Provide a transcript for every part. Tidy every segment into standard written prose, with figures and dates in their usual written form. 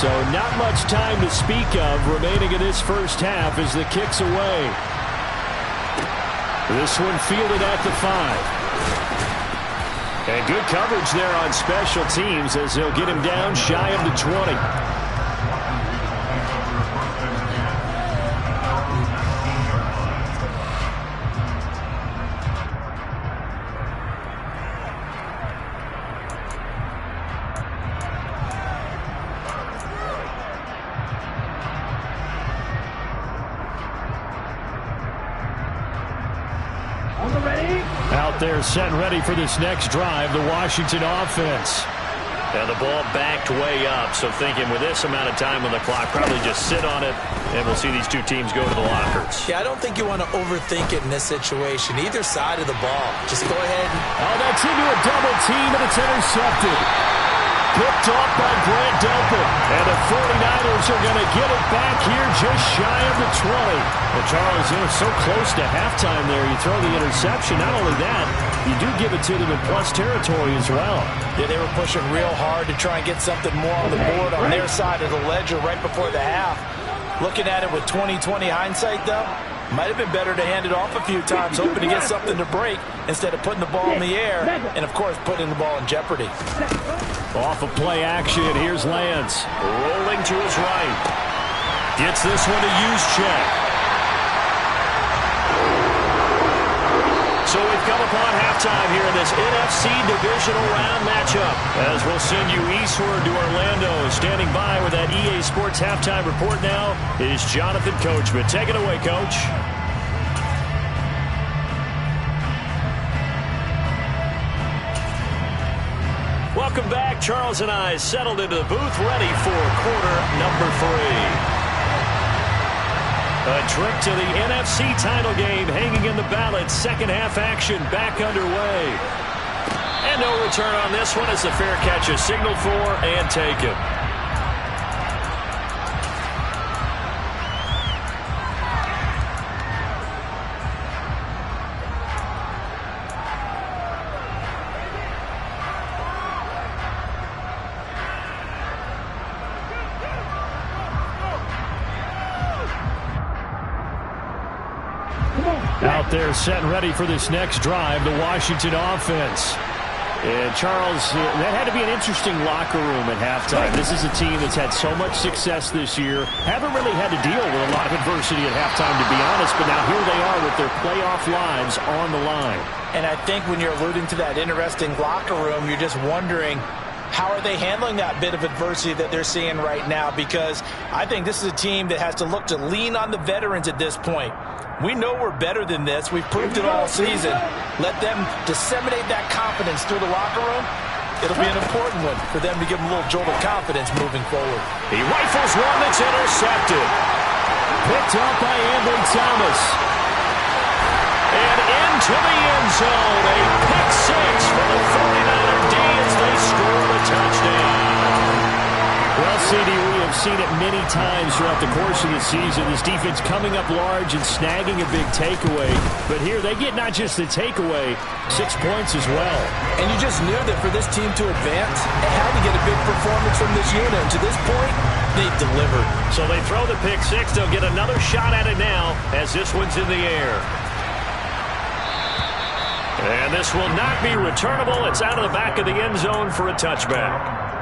So not much time to speak of remaining in this first half as the kick's away. This one fielded at the 5. And good coverage there on special teams as they'll get him down shy of the 20. Out there set and ready for this next drive, the Washington offense. Now the ball backed way up, so thinking with this amount of time on the clock, probably just sit on it, and we'll see these two teams go to the lockers. Yeah, I don't think you want to overthink it in this situation. Either side of the ball. Just go ahead. Oh, that's into a double team, and it's intercepted. Picked off by Grant Delpit. And the 49ers are going to get it back here just shy of the 20. Well, Charles, so close to halftime there. You throw the interception. Not only that, you do give it to them in plus territory as well. Yeah, they were pushing real hard to try and get something more on the board on their side of the ledger right before the half. Looking at it with 20/20 hindsight, though, might have been better to hand it off a few times, hoping to get something to break instead of putting the ball in the air and, of course, putting the ball in jeopardy. Off of play action, here's Lance. Rolling to his right. Gets this one to Juszczyk. So we've come upon halftime here in this NFC divisional round matchup. As we'll send you eastward to Orlando. Standing by with that EA Sports halftime report now is Jonathan Coachman. Take it away, Coach. Welcome back. Charles and I settled into the booth, ready for quarter number 3. A trip to the NFC title game hanging in the balance. Second half action back underway. And no return on this one as the fair catch is signaled for and taken. Out there set and ready for this next drive, the Washington offense. And Charles, that had to be an interesting locker room at halftime. This is a team that's had so much success this year. Haven't really had to deal with a lot of adversity at halftime, to be honest. But now here they are with their playoff lives on the line. And I think when you're alluding to that interesting locker room, you're just wondering, how are they handling that bit of adversity that they're seeing right now? Because I think this is a team that has to look to lean on the veterans at this point. We know we're better than this. We've proved it all season. Let them disseminate that confidence through the locker room. It'll be an important one for them to give them a little jolt of confidence moving forward. He rifles one that's intercepted. Picked up by Ambry Thomas. And into the end zone. A pick six for the 49er D as they score the touchdown. Well, CD, we have seen it many times throughout the course of the season. This defense coming up large and snagging a big takeaway. But here they get not just the takeaway, 6 points as well. And you just knew that for this team to advance, it had to get a big performance from this unit. And to this point, they've delivered. So they throw the pick six. They'll get another shot at it now as this one's in the air. And this will not be returnable. It's out of the back of the end zone for a touchback.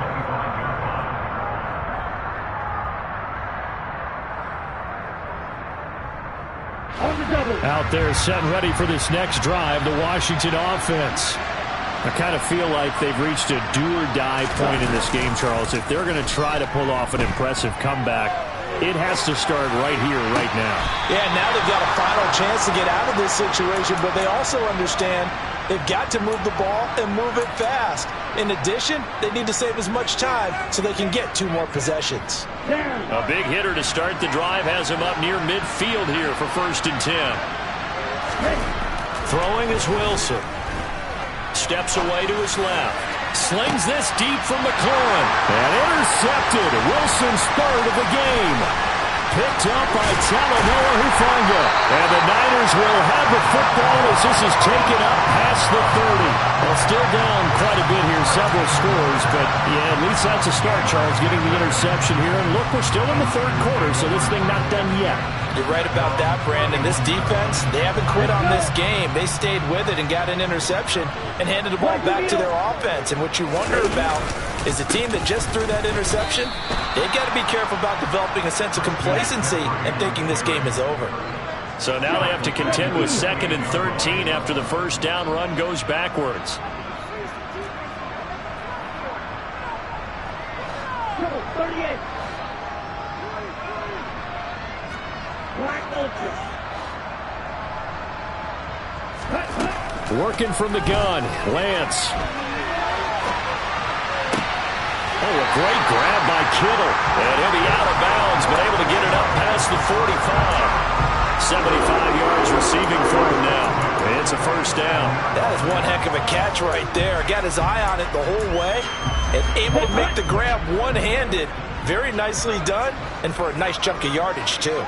Out there set and ready for this next drive, the Washington offense. I kind of feel like they've reached a do-or-die point in this game, Charles. If they're going to try to pull off an impressive comeback, it has to start right here, right now. Yeah, now they've got a final chance to get out of this situation, but they also understand they've got to move the ball and move it fast. In addition, they need to save as much time so they can get 2 more possessions. A big hitter to start the drive has him up near midfield here for 1st and 10. Throwing is Wilson. Steps away to his left. Slings this deep from McLaurin. And intercepted. Wilson's third of the game. picked up by Talanoa Hufanga. And the Niners will have the football as this is taken up past the 30. Well, still down quite a bit here, several scores, but yeah, at least that's a start, Charles, getting the interception here. And look, we're still in the third quarter, so this thing not done yet. You're right about that, Brandon. This defense, they haven't quit on this game. They stayed with it and got an interception and handed the ball back to their offense. And what you wonder about is the team that just threw that interception, they've got to be careful about developing a sense of complacency and thinking this game is over. So now they have to contend with 2nd and 13 after the first down run goes backwards. Working from the gun, Lance. Oh, a great grab by Kittle. And he'll be out of bounds, but able to get it up past the 45. 75 yards receiving for him now. It's a first down. That is one heck of a catch right there. Got his eye on it the whole way and able to make the grab one-handed. Very nicely done, and for a nice chunk of yardage, too.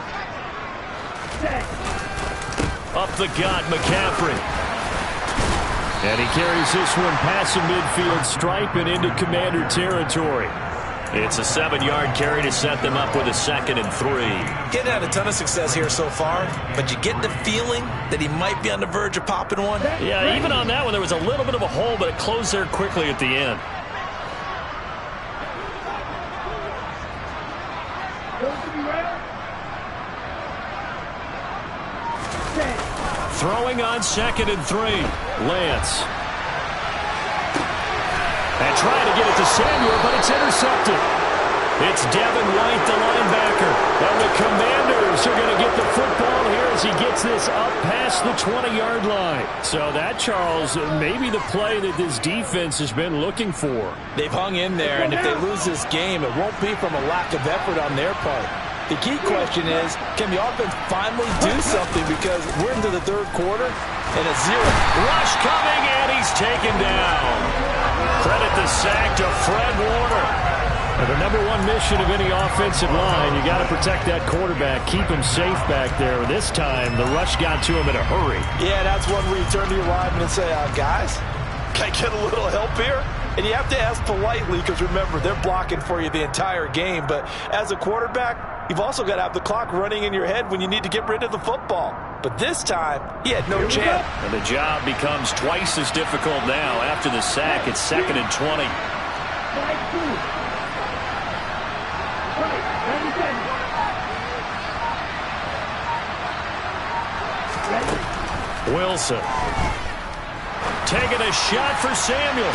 Up the gut, McCaffrey. And he carries this one past the midfield stripe and into Commander territory. It's a 7-yard carry to set them up with a 2nd and 3. Getting had a ton of success here so far, but you get the feeling that he might be on the verge of popping one. Yeah, even on that one, there was a little bit of a hole, but it closed there quickly at the end. Throwing on 2nd and 3. Lance. And trying to get it to Samuel, but it's intercepted. It's Devin White, the linebacker. And the Commanders are going to get the football here as he gets this up past the 20-yard line. So that, Charles, may be the play that this defense has been looking for. They've hung in there, and if they lose this game, it won't be from a lack of effort on their part. The key question is, can the offense finally do something, because we're into the third quarter and a 0. Rush coming, and he's taken down. Credit the sack to Fred Warner. And the number one mission of any offensive line, you got to protect that quarterback, keep him safe back there. This time, the rush got to him in a hurry. Yeah, that's one where you turn to your lineman and say, guys, can I get a little help here? And you have to ask politely, because remember, they're blocking for you the entire game. But as a quarterback, you've also got to have the clock running in your head when you need to get rid of the football. But this time, he had no chance. And the job becomes twice as difficult now. After the sack, it's 2nd and 20. Wilson. Taking a shot for Samuel.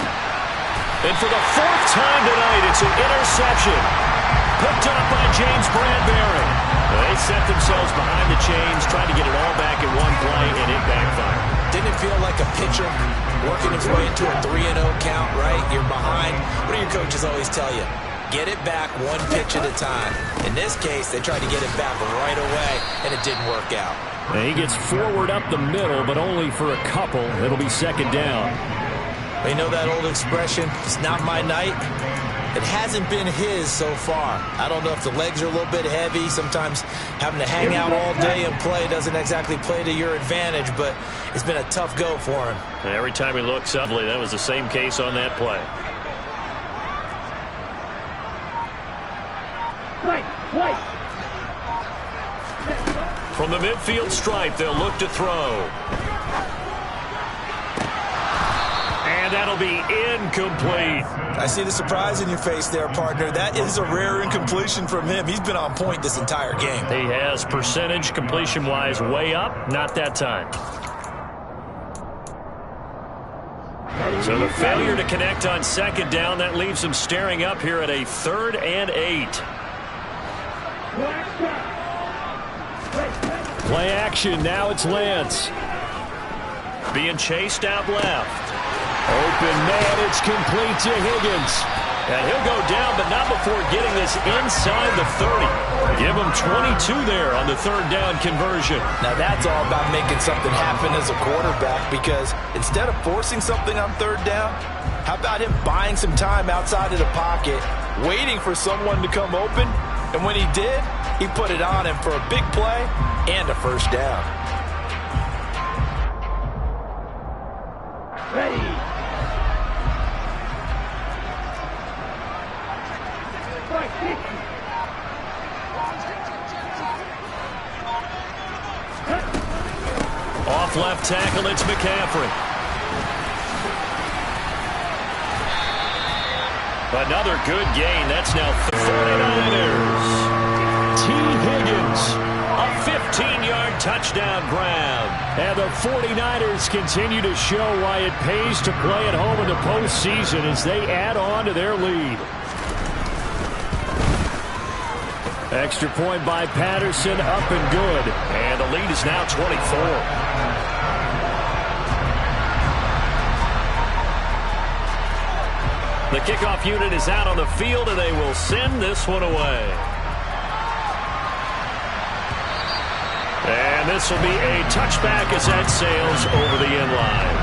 And for the 4th time tonight, it's an interception. Picked up by James Bradbury. They set themselves behind the chains, trying to get it all back in one play, and it backfired. Didn't it feel like a pitcher working his way into a 3-0 count, right? You're behind. What do your coaches always tell you? Get it back one pitch at a time. In this case, they tried to get it back right away, and it didn't work out. And he gets forward up the middle, but only for a couple. It'll be 2nd down. You know that old expression, it's not my night? It hasn't been his so far. I don't know if the legs are a little bit heavy. Sometimes having to hang out all day and play doesn't exactly play to your advantage, but it's been a tough go for him. And every time he looks up, that was the same case on that play. From the midfield stripe, they'll look to throw. And that'll be incomplete. I see the surprise in your face there, partner. That is a rare incompletion from him. He's been on point this entire game. He has percentage completion-wise way up. Not that time. So the failure to connect on 2nd down, that leaves him staring up here at a 3rd and 8. Play action. Now it's Lance. Being chased out left. Open man, it's complete to Higgins. And he'll go down, but not before getting this inside the 30. Give him 22 there on the 3rd down conversion. Now that's all about making something happen as a quarterback, because instead of forcing something on 3rd down, how about him buying some time outside of the pocket, waiting for someone to come open, And when he did, he put it on him for a big play and a first down. Ready. Off left tackle, it's McCaffrey. Another good gain. That's now 49ers. T. Higgins, a 15-yard touchdown grab. And the 49ers continue to show why it pays to play at home in the postseason as they add on to their lead. Extra point by Patterson, up and good. And the lead is now 24. The kickoff unit is out on the field, and they will send this one away. And this will be a touchback as that sails over the end line.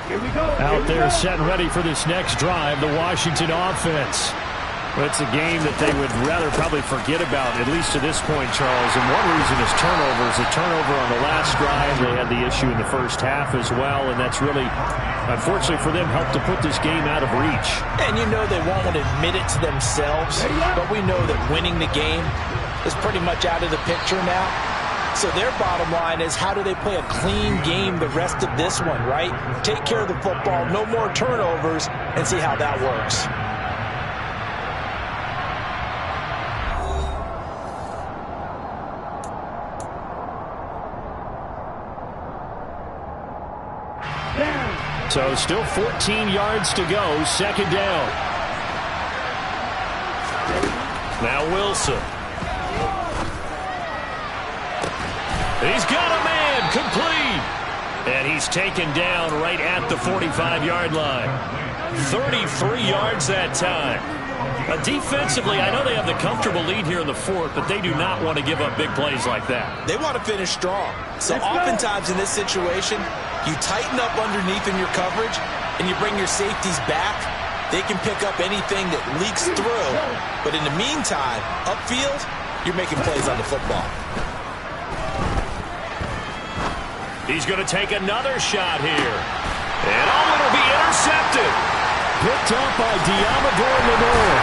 Here we go. Out there set and ready for this next drive, the Washington offense. Well, it's a game that they would rather probably forget about, at least to this point, Charles. And one reason is turnovers. A turnover on the last drive. They had the issue in the first half as well, and that's really, unfortunately for them, helped to put this game out of reach. And you know they won't want to admit it to themselves, but we know that winning the game is pretty much out of the picture now. So their bottom line is, how do they play a clean game the rest of this one, right? Take care of the football, no more turnovers, and see how that works. So still 14 yards to go, second down. Now Wilson. He's got a man, complete. And he's taken down right at the 45-yard line. 33 yards that time. Defensively, I know they have the comfortable lead here in the fourth, but they do not want to give up big plays like that. They want to finish strong. So oftentimes in this situation, you tighten up underneath in your coverage, and you bring your safeties back. They can pick up anything that leaks through. But in the meantime, upfield, you're making plays on the football. He's going to take another shot here. And it'll be intercepted. Picked up by Diamador Lenore.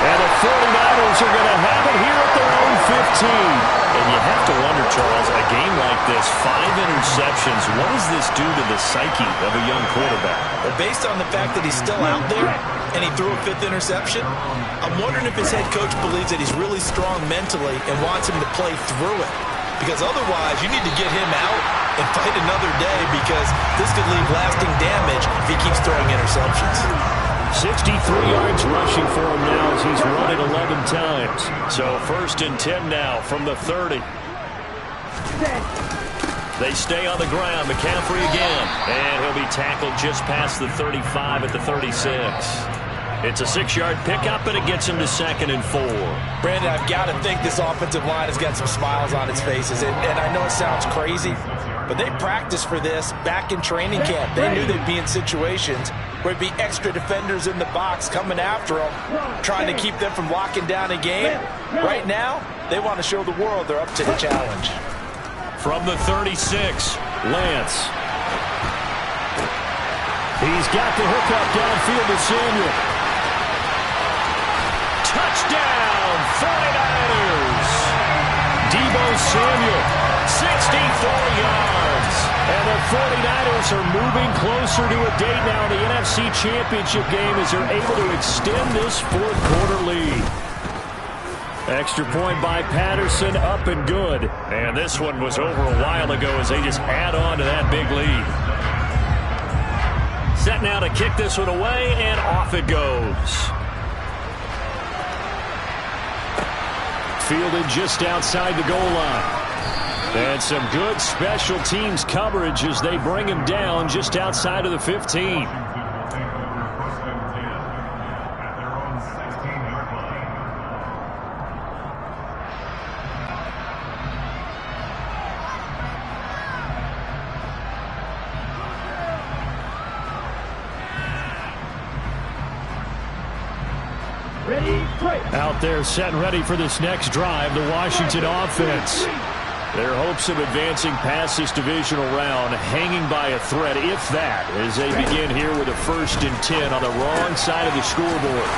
And the 49ers are going to have it here at their own 15. And you have to wonder, Charles, a game like this, 5 interceptions, what does this do to the psyche of a young quarterback? Well, based on the fact that he's still out there and he threw a 5th interception, I'm wondering if his head coach believes that he's really strong mentally and wants him to play through it. Because otherwise, you need to get him out and fight another day, because this could leave lasting damage if he keeps throwing interceptions. 63 yards rushing for him now as he's run it 11 times. So 1st and 10 now from the 30. They stay on the ground. McCaffrey again. And he'll be tackled just past the 35 at the 36. It's a 6-yard pickup, and it gets him to 2nd and 4. Brandon, I've got to think this offensive line has got some smiles on its faces. And I know it sounds crazy, but they practiced for this back in training camp. They knew they'd be in situations where there'd be extra defenders in the box coming after them, trying to keep them from locking down a game. Right now, they want to show the world they're up to the challenge. From the 36, Lance. He's got the hook up downfield to Samuel. Touchdown, 49ers. Deebo Samuel, 64 yards. And the 49ers are moving closer to a date now in the NFC Championship game as they're able to extend this fourth-quarter lead. Extra point by Patterson, up and good. And this one was over a while ago as they just add on to that big lead. Set now to kick this one away, and off it goes. Fielded just outside the goal line. And some good special teams coverage as they bring him down just outside of the 15. Out there set and ready for this next drive, the Washington offense. Their hopes of advancing past this divisional round hanging by a thread, if that, as they begin here with a 1st and 10 on the wrong side of the scoreboard.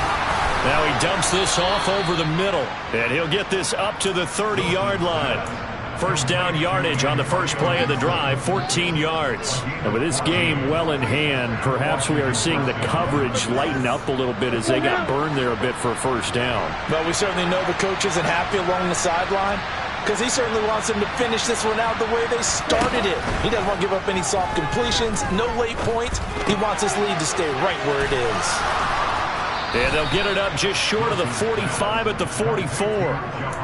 Now he dumps this off over the middle, and he'll get this up to the 30-yard line. First down yardage on the first play of the drive, 14 yards. And with this game well in hand, perhaps we are seeing the coverage lighten up a little bit as they got burned there a bit for a first down. Well, we certainly know the coach isn't happy along the sideline because he certainly wants them to finish this one out the way they started it. He doesn't want to give up any soft completions, no late points. He wants his lead to stay right where it is. And they'll get it up just short of the 45 at the 44.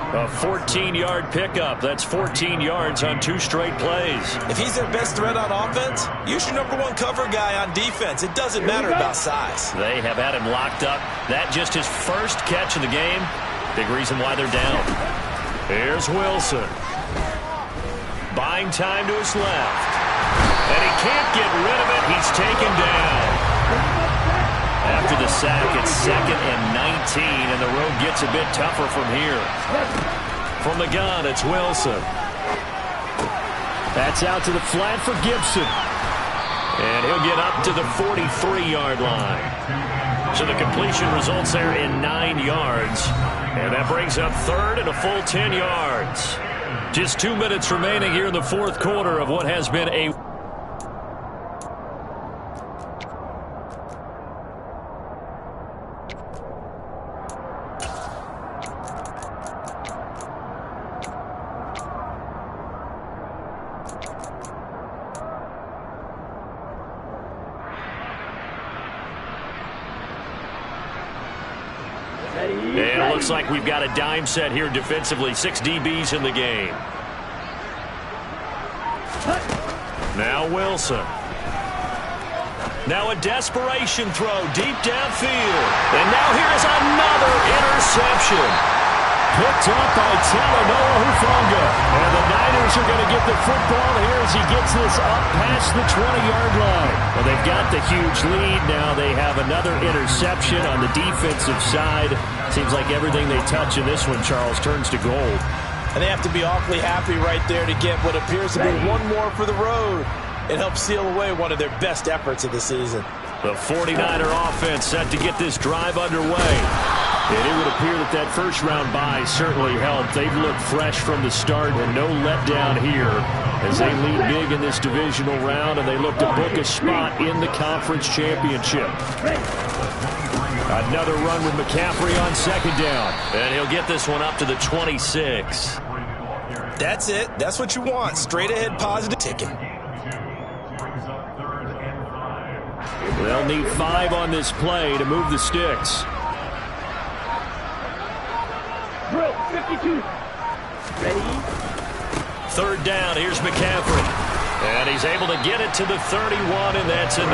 A 14-yard pickup. That's 14 yards on 2 straight plays. If he's their best threat on offense, use your #1 cover guy on defense. It doesn't matter about size. They have had him locked up. That just his first catch of the game. Big reason why they're down. Here's Wilson. Buying time to his left. And he can't get rid of it. He's taken down. After the sack, it's 2nd and 19, and the road gets a bit tougher from here. From the gun, it's Wilson. That's out to the flat for Gibson. And he'll get up to the 43-yard line. So the completion results there in 9 yards. And that brings up 3rd and a full 10 yards. Just 2 minutes remaining here in the 4th quarter of what has been a... And it looks like we've got a dime set here defensively. 6 DBs in the game. Now Wilson. Now a desperation throw deep downfield. And now here is another interception. Picked up by Talanoa Hufanga. And the Niners are going to get the football here as he gets this up past the 20-yard line. Well, they've got the huge lead. Now they have another interception on the defensive side. Seems like everything they touch in this one, Charles, turns to gold. And they have to be awfully happy right there to get what appears to be one more for the road. It helps seal away one of their best efforts of the season. The 49er offense set to get this drive underway. And it would appear that that first-round bye certainly helped. They've looked fresh from the start and no letdown here as they lead big in this divisional round, and they look to book a spot in the conference championship. Another run with McCaffrey on 2nd down. And he'll get this one up to the 26. That's it. That's what you want. Straight ahead positive ticket. They'll need 5 on this play to move the sticks. Drill 52. Ready? 3rd down. Here's McCaffrey. And he's able to get it to the 31, and that's enough.